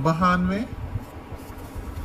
92।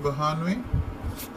92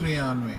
93,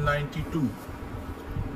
92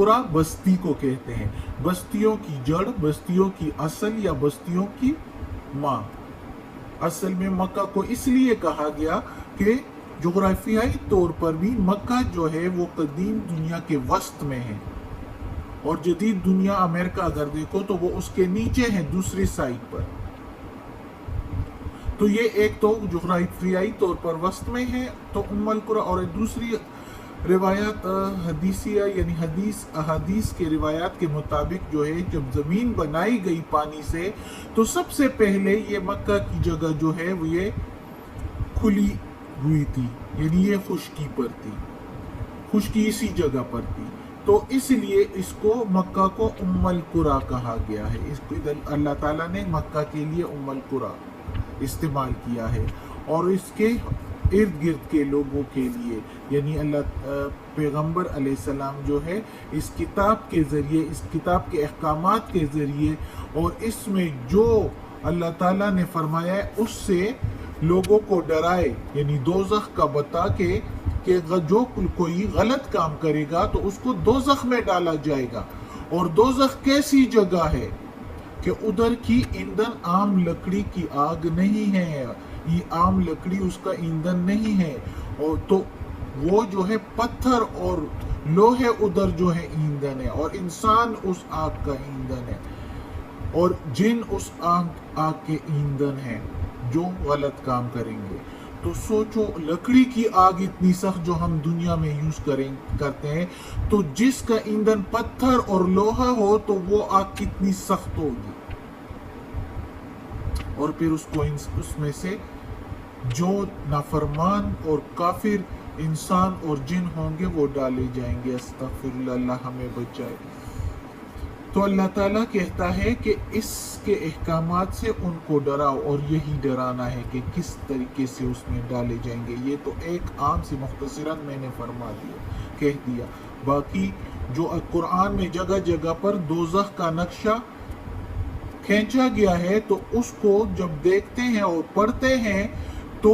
القرى بستی کو کہتے ہیں، بستیوں کی جڑ، بستیوں کی اصل یا بستیوں کی ماں۔ اصل میں مکہ کو اس لیے کہا گیا کہ جغرافیائی طور پر بھی مکہ جو ہے وہ قدیم دنیا کے وسط میں ہے، اور جدید دنیا امریکہ اگر دیکھو تو وہ اس کے نیچے ہے، دوسری سائڈ پر۔ تو یہ ایک تو جغرافیائی طور پر وسط میں ہے تو ام القرى، اور دوسری روایات حدیثیہ یعنی احادیث کے روایات کے مطابق جو ہے جب زمین بنائی گئی پانی سے تو سب سے پہلے یہ مکہ کی جگہ جو ہے وہ یہ کھلی ہوئی تھی، یعنی یہ خشکی پر تھی، خشکی اسی جگہ پر تھی، تو اس لیے اس کو مکہ کو ام القرى کہا گیا ہے۔ اس کو اللہ تعالیٰ نے مکہ کے لیے ام القرى استعمال کیا ہے، اور اس کے ارد گرد کے لوگوں کے لیے یعنی اللہ پیغمبر علیہ السلام جو ہے اس کتاب کے ذریعے، اس کتاب کے احکامات کے ذریعے، اور اس میں جو اللہ تعالیٰ نے فرمایا ہے اس سے لوگوں کو ڈرائے، یعنی دوزخ کا بتا کے کہ جو کوئی غلط کام کرے گا تو اس کو دوزخ میں ڈالا جائے گا، اور دوزخ کیسی جگہ ہے کہ ادھر کی ایندھن عام لکڑی کی آگ نہیں ہے، یہ عام لکڑی اس کا ایندھن نہیں ہے، اور تو وہ جو ہے پتھر اور لوہے ادھر جو ہے ایندھن ہے، اور انسان اس آگ کا ایندھن ہے، اور جن اس آگ کے ایندھن ہے جو غلط کام کریں گے۔ تو سوچو لکڑی کی آگ اتنی سخت جو ہم دنیا میں یوز کرتے ہیں، تو جس کا ایندھن پتھر اور لوہا ہو تو وہ آگ کتنی سخت ہوگی، اور پھر اس میں سے جو نافرمان اور کافر انسان اور جن ہوں گے وہ ڈالے جائیں گے۔ استغفر اللہ، اللہ ہمیں بچائے۔ تو اللہ تعالیٰ کہتا ہے کہ اس کے احکامات سے ان کو ڈراؤ، اور یہی ڈرانا ہے کہ کس طریقے سے اس میں ڈالے جائیں گے۔ یہ تو ایک عام سی مختصراً میں نے فرما دیا، کہہ دیا۔ باقی جو قرآن میں جگہ جگہ پر دوزخ کا نقشہ کھینچا گیا ہے تو اس کو جب دیکھتے ہیں اور پڑھتے ہیں تو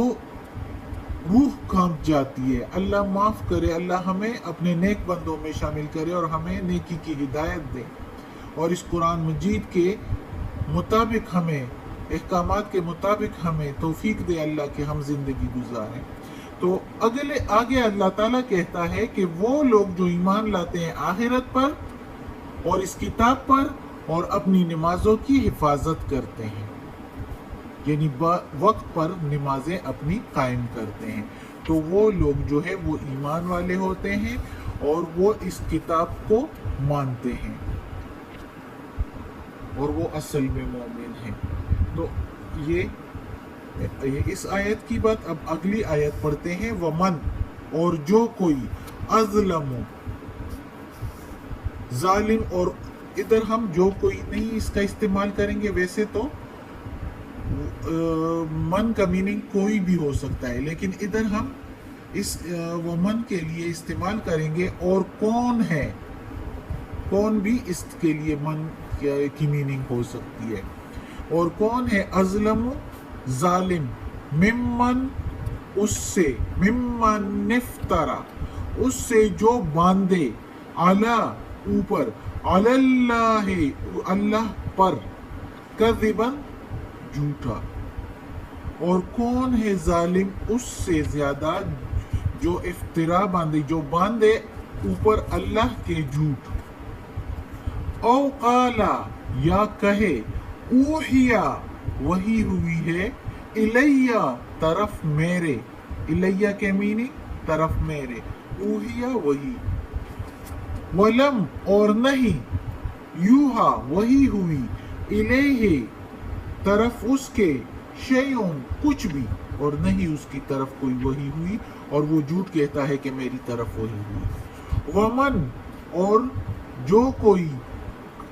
روح کانپ جاتی ہے۔ اللہ معاف کرے، اللہ ہمیں اپنے نیک بندوں میں شامل کرے اور ہمیں نیکی کی ہدایت دے، اور اس قرآن مجید کے مطابق ہمیں، احکامات کے مطابق ہمیں توفیق دے اللہ کہ ہم زندگی گزاریں۔ تو آگے اللہ تعالیٰ کہتا ہے کہ وہ لوگ جو ایمان لاتے ہیں آخرت پر اور اس کتاب پر اور اپنی نمازوں کی حفاظت کرتے ہیں، یعنی وقت پر نمازیں اپنی قائم کرتے ہیں، تو وہ لوگ جو ہے وہ ایمان والے ہوتے ہیں اور وہ اس کتاب کو مانتے ہیں، اور وہ اصل میں مومن ہیں۔ تو یہ اس آیت کی بات۔ اب اگلی آیت پڑھتے ہیں، ومن، اور جو کوئی، اظلم، ظالم، اور ادھر ہم جو کوئی نہیں اس کا استعمال کریں گے، ویسے تو من کا میننگ کوئی بھی ہو سکتا ہے، لیکن ادھر ہم اس ومن کے لیے استعمال کریں گے، اور کون ہے، کون بھی اس کے لیے من کی میننگ ہو سکتی ہے، اور کون ہے اظلم، ظالم، ممن، اس سے، ممن نفترا، اس سے جو باندھے، علی، اوپر، علی اللہ، اللہ پر، کذبا، جھوٹا، اور کون ہے ظالم، اس سے زیادہ جو افترا باندھے، جو باندھے اوپر اللہ کے جھوٹ، او قالا، یا کہے، اوحیا، وحی ہوئی ہے، الیہ، طرف میرے، الیہ کے میننگ طرف میرے، اوحیا وحی، ولم، اور نہیں، یوحا، وحی ہوئی، الیہ، طرف اس کے، شیئن، کچھ بھی، اور نہیں اس کی طرف کوئی وحی ہوئی، اور وہ جھوٹ کہتا ہے کہ میری طرف وحی ہوئی۔ ومن، اور جو کوئی،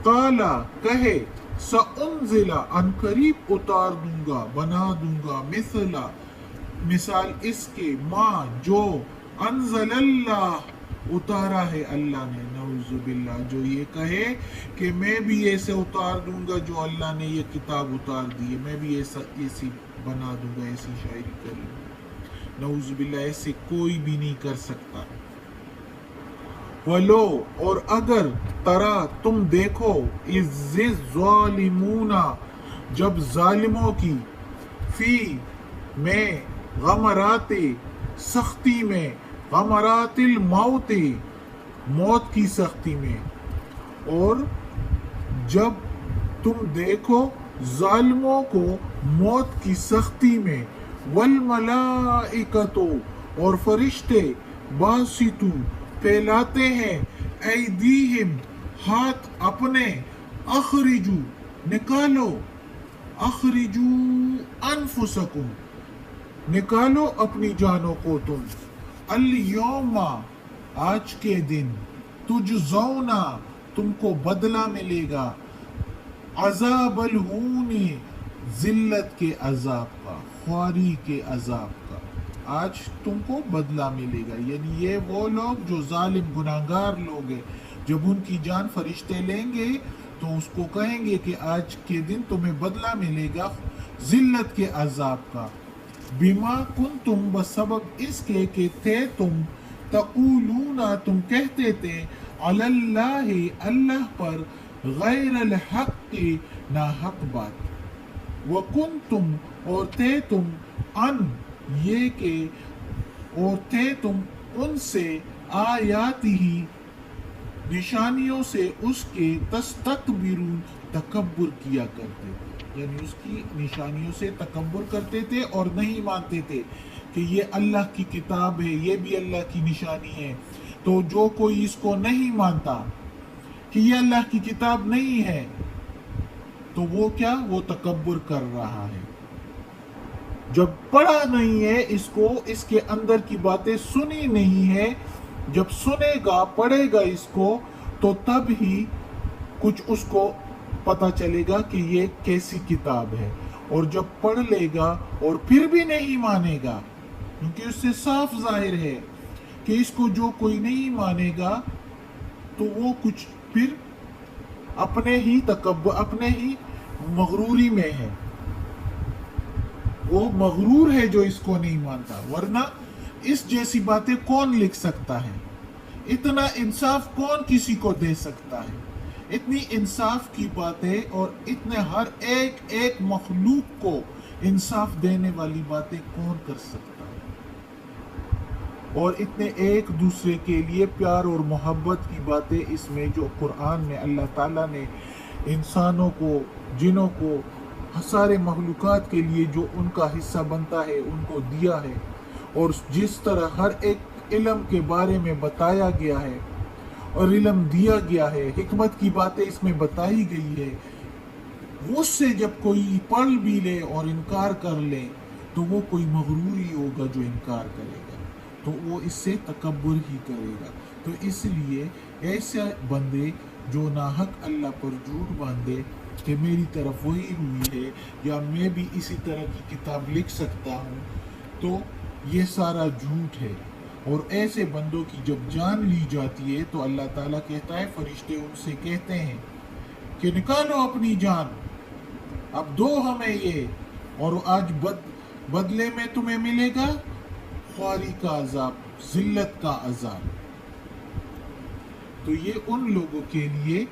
قالا، کہے، سأنزل، ان قریب اتار دوں گا، بنا دوں گا، مثال اس کے، ما، جو، انزل اللہ، اتارا ہے اللہ نے، نعوذ باللہ، جو یہ کہے کہ میں بھی ایسے اتار دوں گا جو اللہ نے یہ کتاب اتار دی ہے، میں بھی ایسی بنا دوں گا، ایسی شاعری کروں گا، نعوذ باللہ، ایسے کوئی بھی نہیں کر سکتا۔ ولو اور اگر ترا تم دیکھو اذ الظالمون جب ظالموں کی فی میں غمرات سختی میں غمرات الموت موت کی سختی میں اور جب تم دیکھو ظالموں کو موت کی سختی میں والملائکۃ اور فرشتے باسطو پھیلاتے ہیں ایدیہم ہاتھ اپنے اخرجو نکالو اخرجو انفسکم نکالو اپنی جانوں کو تم الیوم آج کے دن تجزونا تم کو بدلہ ملے گا عذاب الہون ذلت کے عذاب کا خواری کے عذاب کا آج تم کو بدلہ ملے گا یعنی یہ وہ لوگ جو ظالم گناہگار لوگ ہیں جب ان کی جان فرشتے لیں گے تو اس کو کہیں گے کہ آج کے دن تمہیں بدلہ ملے گا ذلت کے عذاب کا بما کنتم بسبب اس کے کہ تھے تم تقولون تم کہتے تھے علی اللہ اللہ پر غیر الحق ناحق بات وکنتم اور تھے تم ان یہ کہ اور تھے تم ان سے آیاتی نشانیوں سے اس کے تستکبرون تکبر کیا کرتے تھے یعنی اس کی نشانیوں سے تکبر کرتے تھے اور نہیں مانتے تھے کہ یہ اللہ کی کتاب ہے یہ بھی اللہ کی نشانی ہے تو جو کوئی اس کو نہیں مانتا کہ یہ اللہ کی کتاب نہیں ہے تو وہ کیا وہ تکبر کر رہا ہے جب پڑھا نہیں ہے اس کو اس کے اندر کی باتیں سنی نہیں ہے جب سنے گا پڑھے گا اس کو تو تب ہی کچھ اس کو پتا چلے گا کہ یہ کیسی کتاب ہے اور جب پڑھ لے گا اور پھر بھی نہیں مانے گا کیونکہ اس سے صاف ظاہر ہے کہ اس کو جو کوئی نہیں مانے گا تو وہ کچھ پھر اپنے ہی تکبر اپنے ہی مغروری میں ہے وہ مغرور ہے جو اس کو نہیں مانتا ورنہ اس جیسی باتیں کون لکھ سکتا ہے اتنا انصاف کون کسی کو دے سکتا ہے اتنی انصاف کی باتیں اور اتنے ہر ایک ایک مخلوق کو انصاف دینے والی باتیں کون کر سکتا ہے اور اتنے ایک دوسرے کے لیے پیار اور محبت کی باتیں اس میں جو قرآن میں اللہ تعالیٰ نے انسانوں کو جنوں کو سارے مخلوقات کے لیے جو ان کا حصہ بنتا ہے ان کو دیا ہے اور جس طرح ہر ایک علم کے بارے میں بتایا گیا ہے اور علم دیا گیا ہے حکمت کی باتیں اس میں بتائی گئی ہے اس سے جب کوئی پڑھ بھی لے اور انکار کر لے تو وہ کوئی مغرور ہی ہوگا جو انکار کرے گا تو وہ اس سے تکبر ہی کرے گا تو اس لیے ایسے بندے جو ناحق اللہ پر جھوٹ باندھے کہ میری طرف وہی ہوئی ہے یا میں بھی اسی طرح کی کتاب لکھ سکتا ہوں تو یہ سارا جھوٹ ہے اور ایسے بندوں کی جب جان لی جاتی ہے تو اللہ تعالیٰ کہتا ہے فرشتے ان سے کہتے ہیں کہ نکالو اپنی جان اب دو ہمیں یہ اور آج بدلے میں تمہیں ملے گا خواری کا عذاب ذلت کا عذاب تو یہ ان لوگوں کے لیے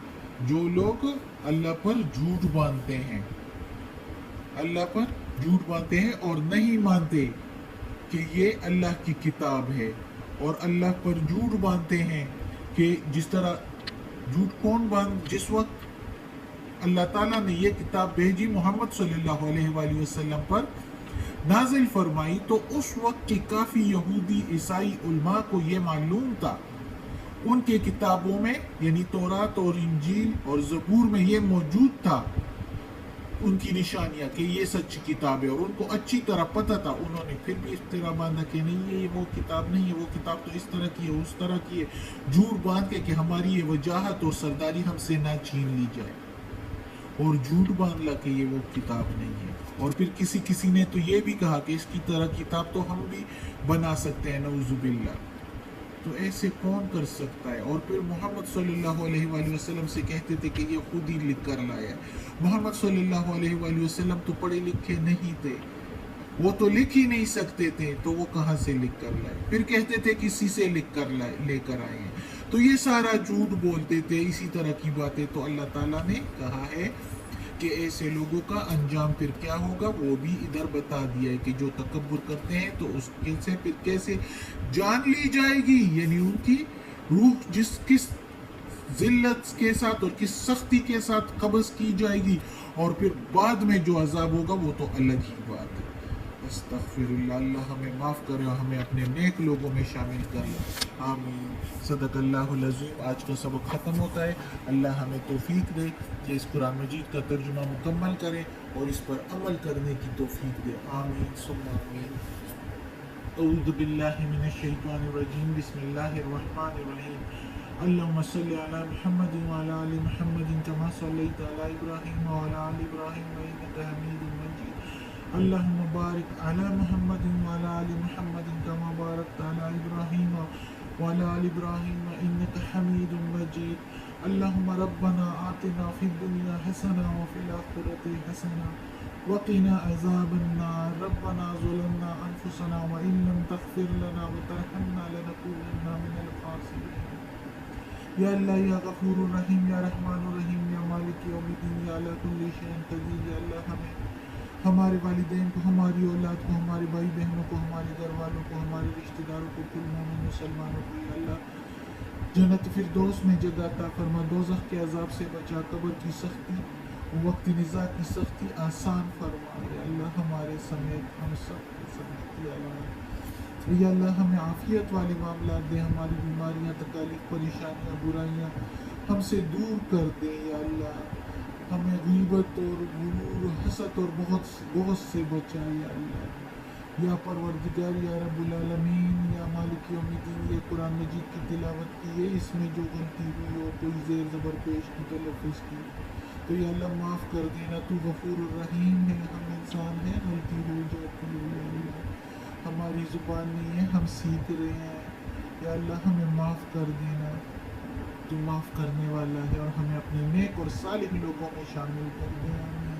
جو لوگ اللہ پر جھوٹ باندھتے ہیں اللہ پر جھوٹ باندھتے ہیں اور نہیں مانتے کہ یہ اللہ کی کتاب ہے اور اللہ پر جھوٹ باندھتے ہیں کہ جس طرح جھوٹ کون جس وقت اللہ تعالیٰ نے یہ کتاب بھیجی محمد صلی اللہ علیہ وآلہ وسلم پر نازل فرمائی تو اس وقت کی کافی یہودی عیسائی علماء کو یہ معلوم تھا ان کے کتابوں میں یعنی تورات اور انجیل اور زبور میں یہ موجود تھا ان کی نشانیاں کہ یہ سچی کتاب ہے اور ان کو اچھی طرح پتہ تھا انہوں نے پھر بھی افترا باندھا کہ نہیں یہ وہ کتاب نہیں ہے وہ کتاب تو اس طرح کی ہے اس طرح کی ہے جھوٹ باندھ کے کہ ہماری یہ وجاہت اور سرداری ہم سے نہ چھین لی جائے اور جھوٹ باندھ لا کہ یہ وہ کتاب نہیں ہے اور پھر کسی نے تو یہ بھی کہا کہ اس کی طرح کتاب تو ہم بھی بنا سکتے ہیں نعوذ باللہ تو ایسے کون کر سکتا ہے اور پھر محمد صلی اللہ علیہ وآلہ وسلم سے کہتے تھے کہ یہ خود ہی لکھ کر لایا ہے محمد صلی اللہ علیہ وآلہ وسلم تو پڑھے لکھے نہیں تھے وہ تو لکھ ہی نہیں سکتے تھے تو وہ کہاں سے لکھ کر لائے پھر کہتے تھے کسی سے لکھ کر لے کر آئے ہیں تو یہ سارا جھوٹ بولتے تھے، اسی طرح کی باتیں. تو اللہ تعالیٰ نے کہا ہے کہ ایسے لوگوں کا انجام پھر کیا ہوگا وہ بھی ادھر بتا دیا ہے کہ جو تکبر کرتے ہیں تو اس کے سے پھر کیسے جان لی جائے گی، یعنی ان کی روح کس ذلت کے ساتھ اور کس سختی کے ساتھ قبض کی جائے گی، اور پھر بعد میں جو عذاب ہوگا وہ تو الگ ہی بات ہے. استغفر اللہ. اللہ ہمیں معاف کرے اور ہمیں اپنے نیک لوگوں میں شامل کر لے. آمین. صدق اللہ العظیم. آج کا سبق ختم ہوتا ہے. اللہ ہمیں توفیق دے کہ اس قرآن مجید کا ترجمہ مکمل کرے اور اس پر عمل کرنے کی توفیق دے. آمین ثم آمین. اعوذ باللہ من الشیطان الرجیم. بسم اللہ الرحمن الرحیم. اللهم صل على محمد وعلى آل محمد كما صليت على إبراهيم وعلى آل إبراهيم إنك حميد مجيد. اللهم بارك على محمد وعلى آل محمد كما باركت على إبراهيم وعلى آل إبراهيم إنك حميد مجيد. اللهم ربنا آتنا في الدنيا حسنة وفي الآخرة حسنة وقنا عذاب النار. ربنا ظلمنا أنفسنا وإن لم تغفر لنا وترحمنا لنكونن من الخاسرين. یا اللہ یا غفور الرحیم یا رحمان الرحیم یا مالک یوم الدین یا اللہ کل شیء قدیر. یا اللہ ہمیں، ہمارے والدین کو، ہماری اولاد کو، ہمارے بھائی بہنوں کو، ہمارے گھر والوں کو، ہمارے رشتہ داروں کو، کل مومن مسلمانوں کو یا اللہ جنت فردوس میں جگہ عطا فرما. دوزخ کے عذاب سے بچا. قبر کی سختی، وقت نزاع کی سختی آسان فرما. یا اللہ ہمارے سمیت ہم سب کو سختی عذاب. یا اللہ ہمیں عافیت والے معاملات دے. ہماری بیماریاں، تکالیف، پریشانیاں، برائیاں ہم سے دور کر دے. یا اللہ ہمیں غیبت اور غرور، حسد اور بہت سے بچا. یا اللہ یا پروردگار یا رب العالمین یا مالک یوم الدین، یہ قرآن مجید کی تلاوت کی ہے، اس میں جو غلطی ہوئی اور کوئی زیر زبر پیش کی، تلفظ کی، تو یا اللہ معاف کر دینا. تو غفور الرحیم ہے، ہم انسان ہیں، غلطی ہو جاتی ہے. یا اللہ ہماری زبان نہیں ہے، ہم سیکھ رہے ہیں. یا اللہ ہمیں معاف کر دینا. تو معاف کرنے والا ہے اور ہمیں اپنے نیک اور صالح لوگوں میں شامل کر دے. آمین.